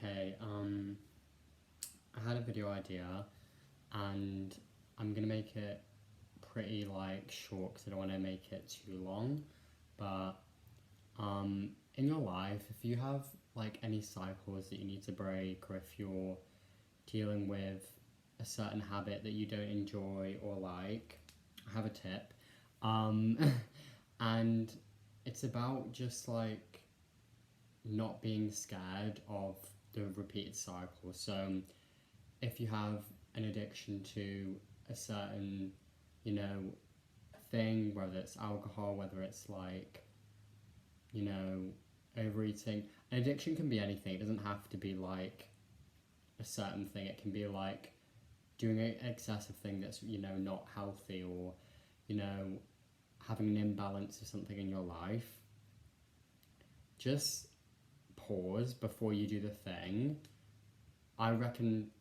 Hey, I had a video idea and I'm gonna make it pretty short because I don't want to make it too long. But in your life, if you have any cycles that you need to break, or if you're dealing with a certain habit that you don't enjoy or like, I have a tip. Um, and it's about just not being scared of the repeated cycle. So if you have an addiction to a certain, you know, thing, whether it's alcohol, whether it's you know, overeating, an addiction can be anything. It doesn't have to be a certain thing. It can be doing an excessive thing that's, not healthy, or, you know, having an imbalance of something in your life. Just pause before you do the thing. I reckon,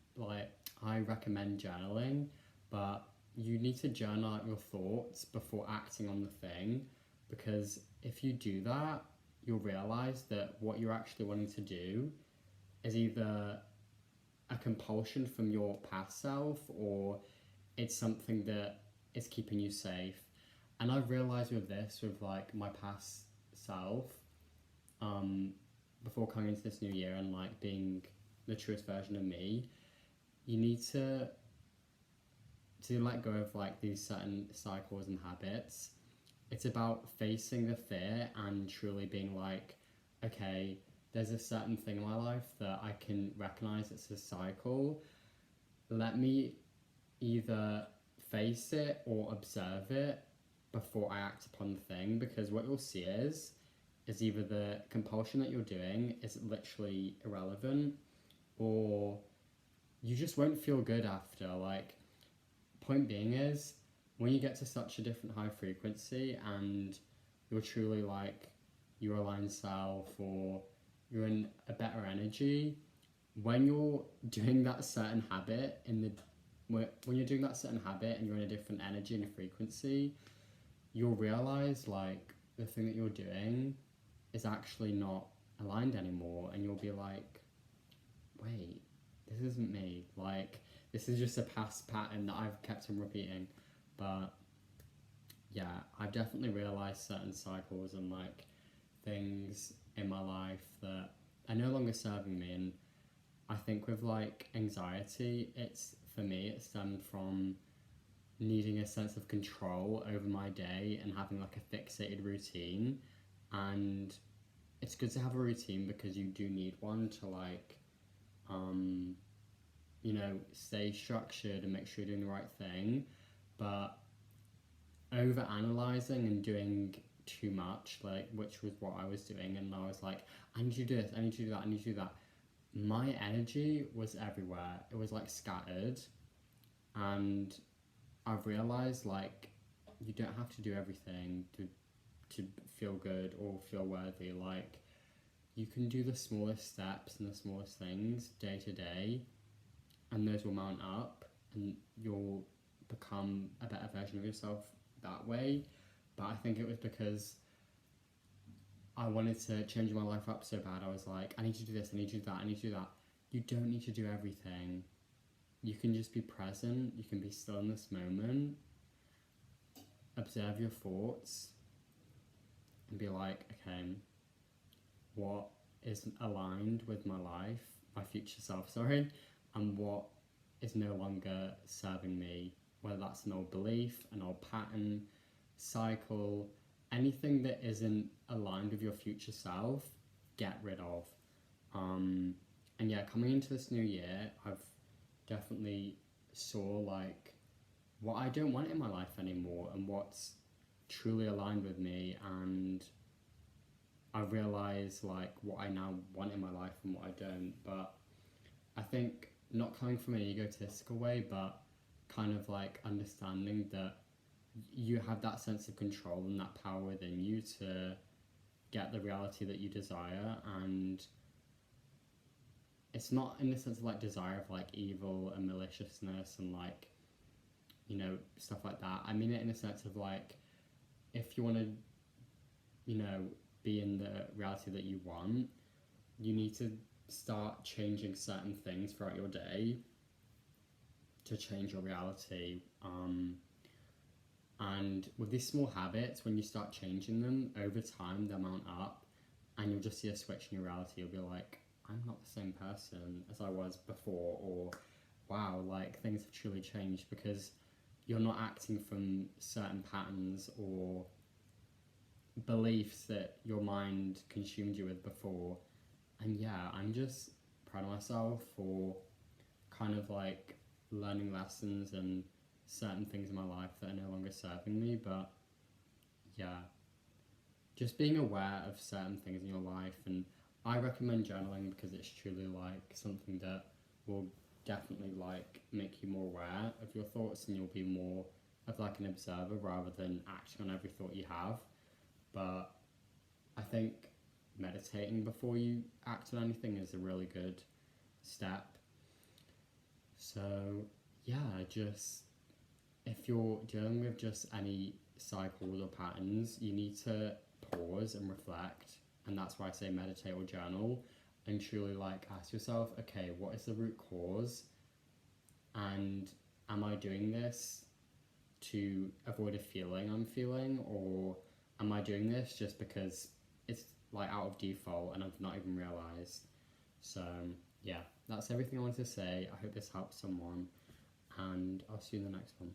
I recommend journaling, but you need to journal out your thoughts before acting on the thing, because if you do that, you'll realize that what you're actually wanting to do is either a compulsion from your past self, or it's something that is keeping you safe. And I've realized with this, with my past self, before coming into this new year and being the truest version of me, you need to let go of these certain cycles and habits. It's about facing the fear and truly being okay, there's a certain thing in my life that I can recognize it's a cycle. Let me either face it or observe it before I act upon the thing, because what you'll see is either the compulsion that you're doing is literally irrelevant, or you just won't feel good after. Point being is, when you get to such a different high frequency and you're truly your aligned self, or you're in a better energy, when you're doing that certain habit when you're doing that certain habit and you're in a different energy and frequency, you'll realize the thing that you're doing is actually not aligned anymore, and you'll be wait, this isn't me. This is just a past pattern that I've kept on repeating. But yeah, I've definitely realized certain cycles and things in my life that are no longer serving me. And I think with anxiety, for me it stemmed from needing a sense of control over my day and having a fixated routine. And it's good to have a routine because you do need one to stay structured and make sure you're doing the right thing. But over analyzing and doing too much, which was what I was doing, and I was I need to do this, I need to do that, I need to do that. My energy was everywhere. It was scattered, and I've realized you don't have to do everything to feel good or feel worthy. You can do the smallest steps and the smallest things day to day, and those will mount up, and you'll become a better version of yourself that way. But I think it was because I wanted to change my life up so bad. I was I need to do this, I need to do that, I need to do that. You don't need to do everything. You can just be present, you can be still in this moment, observe your thoughts, and be okay, what is aligned with my life, my future self, sorry, and what is no longer serving me, whether that's an old belief, an old pattern, cycle, anything that isn't aligned with your future self, get rid of. And yeah, coming into this new year, I've definitely saw what I don't want in my life anymore and what's truly aligned with me, and I realise what I now want in my life and what I don't. But I think not coming from an egotistical way, but kind of understanding that you have that sense of control and that power within you to get the reality that you desire. And it's not in the sense of desire of evil and maliciousness and stuff like that. I mean it in a sense of if you want to be in the reality that you want, you need to start changing certain things throughout your day to change your reality. And with these small habits, when you start changing them over time, they'll mount up, and you'll just see a switch in your reality. You'll be like, I'm not the same person as I was before, or wow, like things have truly changed because you're not acting from certain patterns or beliefs that your mind consumed you with before. And yeah, I'm just proud of myself for kind of like learning lessons and certain things in my life that are no longer serving me. But yeah, just being aware of certain things in your life. And I recommend journaling because it's truly like something that will definitely like make you more aware of your thoughts, and you'll be more of like an observer rather than acting on every thought you have. But I think meditating before you act on anything is a really good step. So yeah, just if you're dealing with just any cycles or patterns, you need to pause and reflect. And that's why I say meditate or journal, and truly like ask yourself, okay, what is the root cause? And am I doing this to avoid a feeling I'm feeling, or am I doing this just because it's like out of default and I've not even realized? So yeah, that's everything I wanted to say. I hope this helps someone, and I'll see you in the next one.